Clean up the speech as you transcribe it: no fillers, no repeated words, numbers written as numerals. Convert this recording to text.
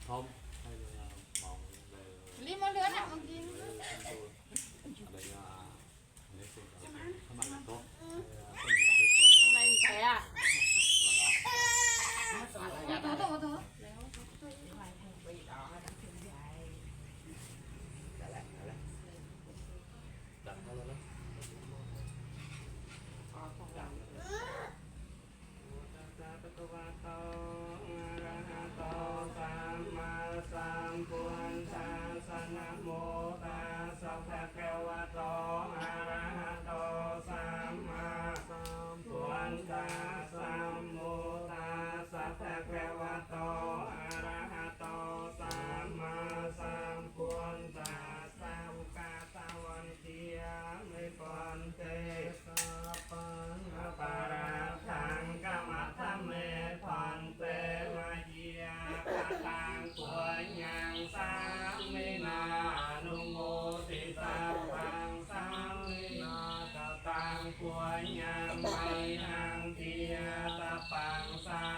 ทอมให้เวลามองเลย รีบมาเลือนอ่ะมึงกิน อะไรเงี้ยอันนี้สิถ้ามันโต๊ะ ทำไมมึงแพ้อ่ะตัวตัวตัว ดังเท่าแล้วนะนะโมตัสสะภะคะวะโตอะระหะโตสัมมาสัมพุทธัสสะนะโมตัสสะภะคะวะโตอะระหะโตสัมมาสัมพุทธัสสะอุกาตวันติยามิปันเตสัพพังอปาราทังกัมมัตถะเมพันเตวะเยียปะตังปัญญังสามินานุโมติสัพพังสามินาตตังปัญญังไมหังทิยตปังสา